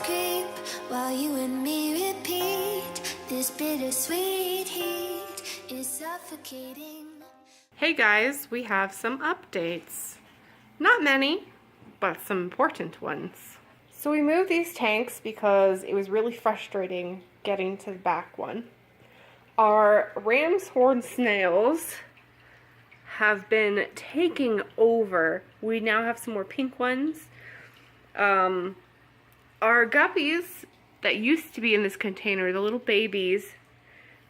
creep while you and me repeat. This bittersweet heat is suffocating. Hey guys, we have some updates. Not many, but some important ones. So we moved these tanks because it was really frustrating getting to the back one. Our ram's horn snails have been taking over. We now have some more pink ones. Our guppies that used to be in this container, the little babies,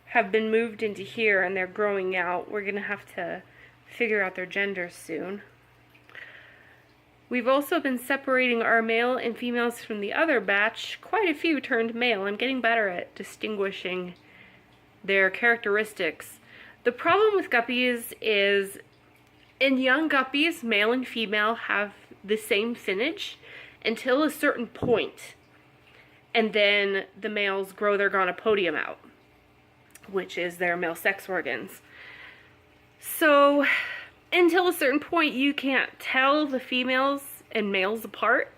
have been moved into here and they're growing out. We're gonna have to figure out their genders soon. We've also been separating our male and females from the other batch. Quite a few turned male. I'm getting better at distinguishing their characteristics. The problem with guppies is in young guppies, male and female have the same finnage until a certain point, and then the males grow their gonopodium out, which is their male sex organs. So until a certain point, you can't tell the females and males apart.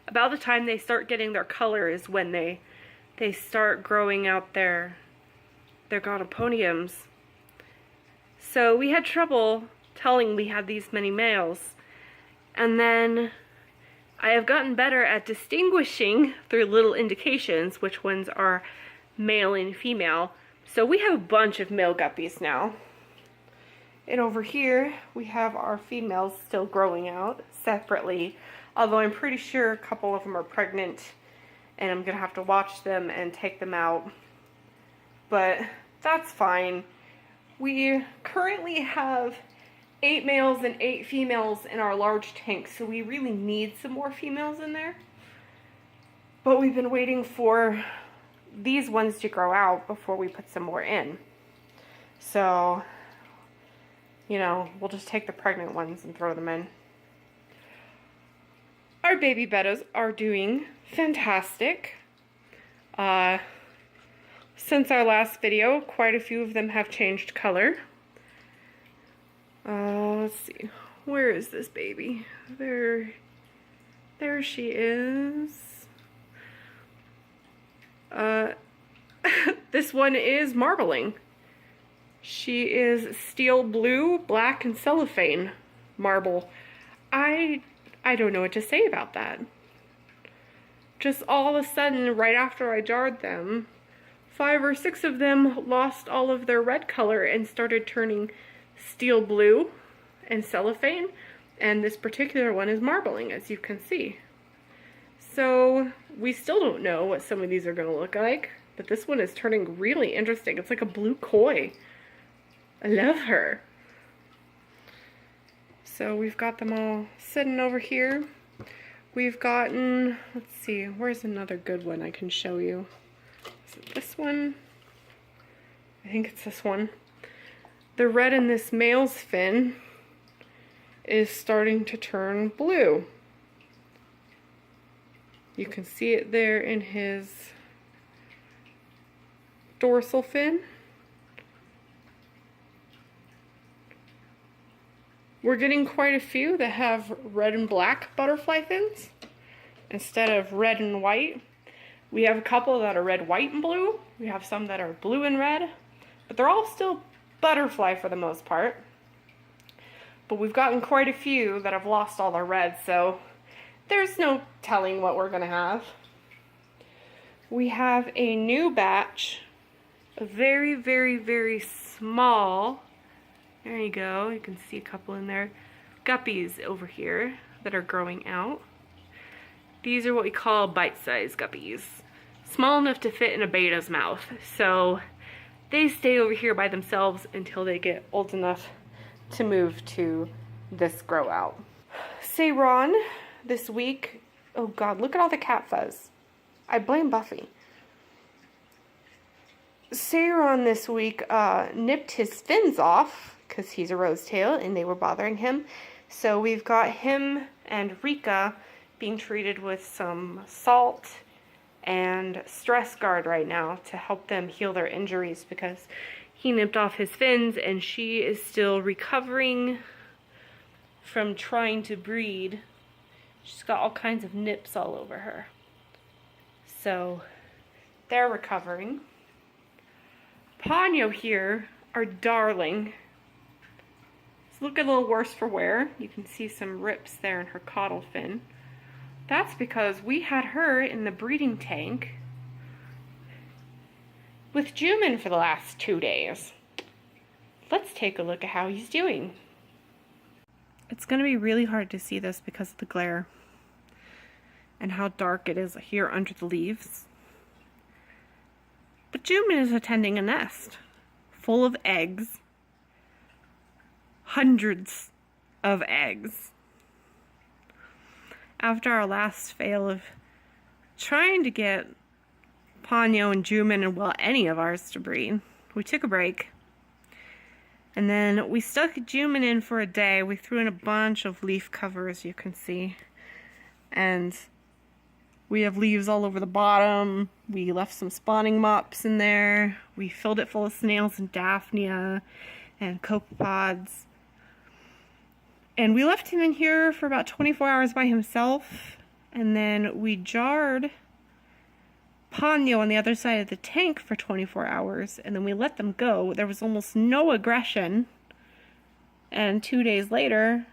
About the time they start getting their color is when they start growing out their gonopodiums. So we had trouble telling we had these many males. And then I have gotten better at distinguishing through little indications which ones are male and female. So we have a bunch of male guppies now. And over here we have our females still growing out separately, although I'm pretty sure a couple of them are pregnant and I'm gonna have to watch them and take them out. But that's fine. We currently have 8 males and 8 females in our large tank, so we really need some more females in there. But we've been waiting for these ones to grow out before we put some more in. So, you know, we'll just take the pregnant ones and throw them in. Our baby bettas are doing fantastic. Since our last video, quite a few of them have changed color. Let's see, where is this baby? There she is. This one is marbling. She is steel blue, black, and cellophane marble. I don't know what to say about that. Just all of a sudden, right after I jarred them, 5 or 6 of them lost all of their red color and started turning steel blue and cellophane, and this particular one is marbling, as you can see. So we still don't know what some of these are going to look like, but this one is turning really interesting. It's like a blue koi. I love her. So we've got them all sitting over here. We've gotten, let's see, where's another good one I can show you? Is it this one? I think it's this one. The red in this male's fin is starting to turn blue. You can see it there in his dorsal fin. We're getting quite a few that have red and black butterfly fins instead of red and white. We have a couple that are red, white, and blue. We have some that are blue and red, but they're all still butterfly for the most part. But we've gotten quite a few that have lost all their red, so there's no telling what we're gonna have. We have a new batch, a very, very, very small, there you go, you can see a couple in there, guppies over here that are growing out. These are what we call bite-sized guppies. Small enough to fit in a beta's mouth. So they stay over here by themselves until they get old enough to move to this grow out. Sayron this week, oh god, look at all the cat fuzz. I blame Buffy. Sayron this week nipped his fins off because he's a rosetail and they were bothering him. So we've got him and Rika being treated with some salt and stress guard right now to help them heal their injuries because he nipped off his fins and she is still recovering from trying to breed. She's got all kinds of nips all over her. So they're recovering. Ponyo here, our darling, is looking a little worse for wear. You can see some rips there in her caudal fin. That's because we had her in the breeding tank with Jumin for the last 2 days. Let's take a look at how he's doing. It's going to be really hard to see this because of the glare and how dark it is here under the leaves. But Jumin is attending a nest full of eggs. Hundreds of eggs. After our last fail of trying to get Ponyo and Jumin and, well, any of ours to breed, we took a break. And then we stuck Jumin in for a day. We threw in a bunch of leaf cover, as you can see. And we have leaves all over the bottom. We left some spawning mops in there. We filled it full of snails and daphnia and copepods. And we left him in here for about 24 hours by himself. And then we jarred Ponyo on the other side of the tank for 24 hours, and then we let them go. There was almost no aggression, and 2 days later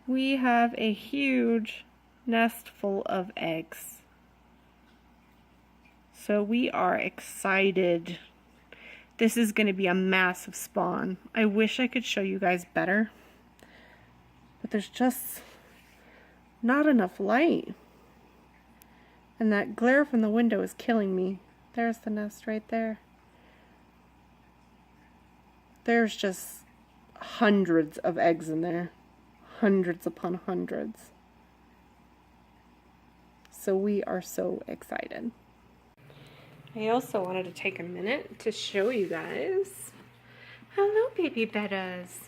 we have a huge nest full of eggs. So we are excited. This is going to be a massive spawn. I wish I could show you guys better, but there's just not enough light. And that glare from the window is killing me. There's the nest right there. There's just hundreds of eggs in there. Hundreds upon hundreds. So we are so excited. I also wanted to take a minute to show you guys. Hello, baby Bettas.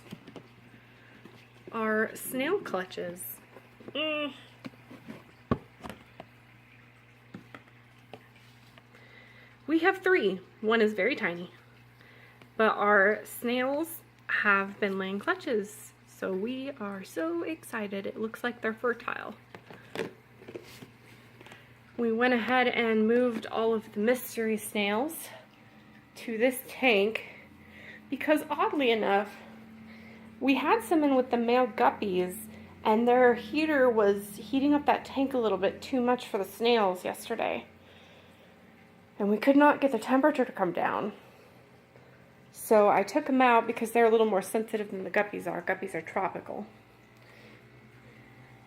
Our snail clutches. We have 3. One is very tiny. But our snails have been laying clutches. So we are so excited. It looks like they're fertile. We went ahead and moved all of the mystery snails to this tank because, oddly enough, we had some in with the male guppies and their heater was heating up that tank a little bit too much for the snails yesterday. And we could not get the temperature to come down. So I took them out because they're a little more sensitive than the guppies are. Guppies are tropical.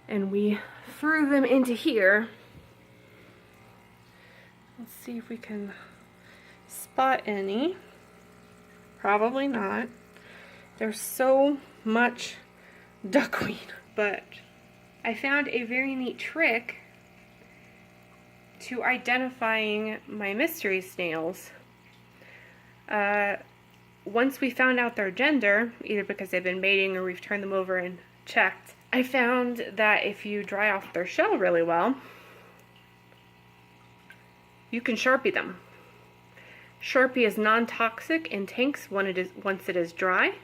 And we threw them into here. Let's see if we can spot any. Probably not. There's so much duckweed. But I found a very neat trick to identifying my mystery snails. Once we found out their gender, either because they've been mating or we've turned them over and checked, I found that if you dry off their shell really well, you can Sharpie them. Sharpie is non-toxic in tanks once it is dry.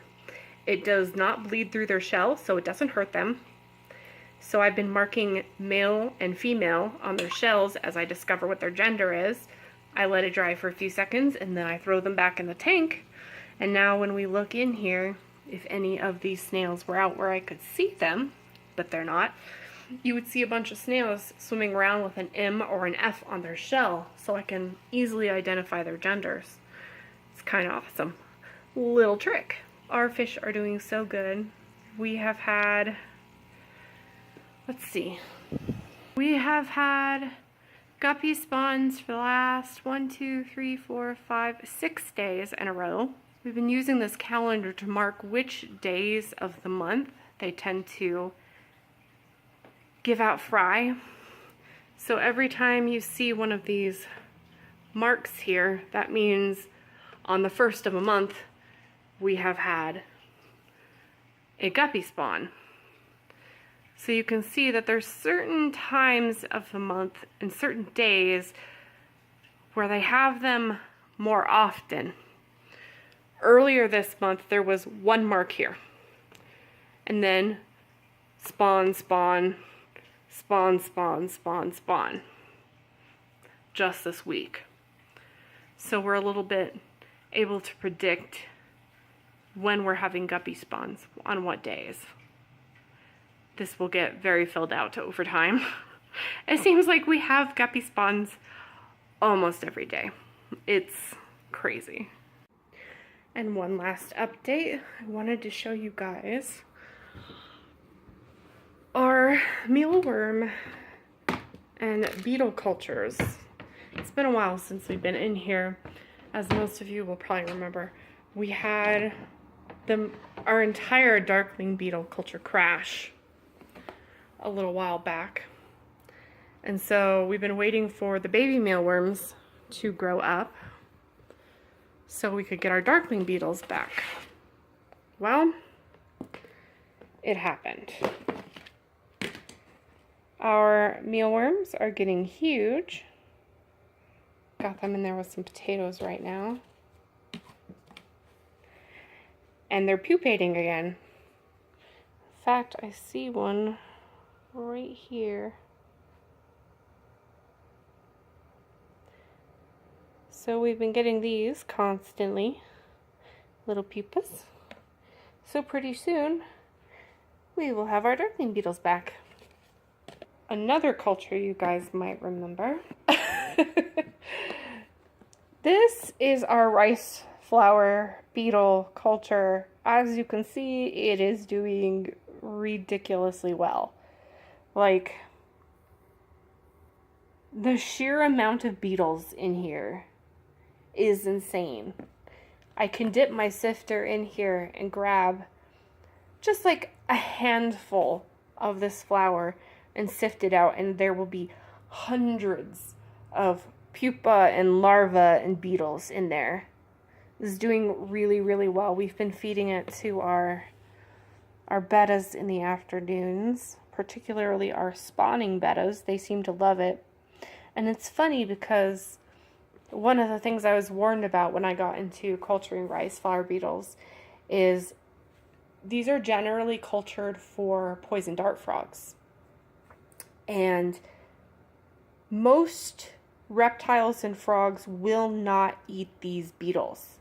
It does not bleed through their shell, so it doesn't hurt them. So I've been marking male and female on their shells as I discover what their gender is. I let it dry for a few seconds and then I throw them back in the tank. And now when we look in here, if any of these snails were out where I could see them, but they're not, you would see a bunch of snails swimming around with an M or an F on their shell, so I can easily identify their genders. It's kind of awesome. Little trick. Our fish are doing so good. We have had, let's see, we have had guppy spawns for the last 6 days in a row. We've been using this calendar to mark which days of the month they tend to give out fry. So every time you see one of these marks here, that means on the 1st of a month we have had a guppy spawn. So you can see that there's certain times of the month and certain days where they have them more often. Earlier this month there was 1 mark here, and then spawn, spawn, spawn, spawn, spawn, spawn. just this week. So we're a little bit able to predict when we're having guppy spawns, on what days. This will get very filled out over time. It seems like we have guppy spawns almost every day. It's crazy. And one last update, I wanted to show you guys our mealworm and beetle cultures. It's been a while since we've been in here. As most of you will probably remember, we had our entire darkling beetle culture crash a little while back. And so we've been waiting for the baby mealworms to grow up so we could get our darkling beetles back. Well, it happened. Our mealworms are getting huge. Got them in there with some potatoes right now. And they're pupating again. In fact, I see one right here. So we've been getting these constantly, little pupas. So pretty soon, we will have our darkling beetles back. Another culture you guys might remember. This is our rice flower beetle culture. As you can see, it is doing ridiculously well. Like, the sheer amount of beetles in here is insane. I can dip my sifter in here and grab just like a handful of this flour and sift it out, and there will be hundreds of pupa and larvae and beetles in there. This is doing really, really well. We've been feeding it to our bettas in the afternoons, particularly our spawning bettas. They seem to love it. And it's funny because one of the things I was warned about when I got into culturing rice flower beetles is these are generally cultured for poison dart frogs. And most reptiles and frogs will not eat these beetles.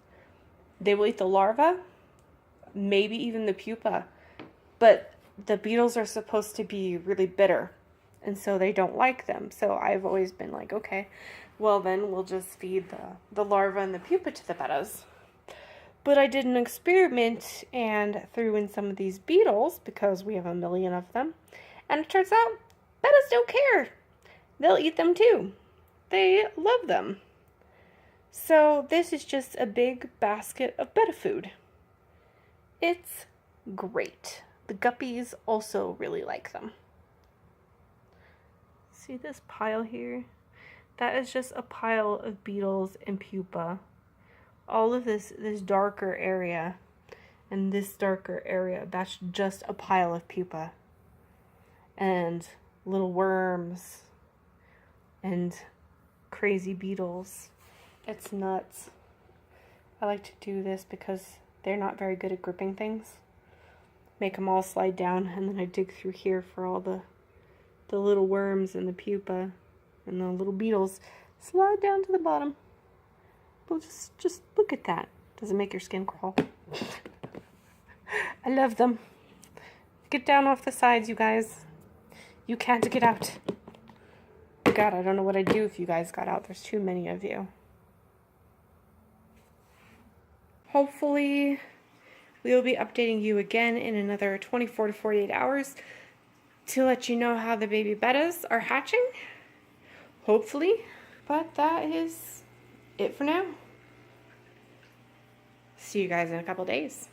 They will eat the larva, maybe even the pupa, but the beetles are supposed to be really bitter, and so they don't like them. So I've always been like, okay, well then we'll just feed the larva and the pupa to the bettas. But I did an experiment and threw in some of these beetles because we have a million of them, and it turns out bettas don't care. They'll eat them too. They love them. So this is just a big basket of betta food. It's great. The guppies also really like them. See this pile here? That is just a pile of beetles and pupa. All of this darker area and this darker area, that's just a pile of pupa. And little worms and crazy beetles. It's nuts. I like to do this because they're not very good at gripping things. Make them all slide down, and then I dig through here for all the little worms and the pupa and the little beetles. Slide down to the bottom. Well, just look at that. Does it make your skin crawl? I love them. Get down off the sides, you guys. You can't get out. God, I don't know what I'd do if you guys got out. There's too many of you. Hopefully, we will be updating you again in another 24 to 48 hours to let you know how the baby bettas are hatching. Hopefully. But that is it for now. See you guys in a couple days.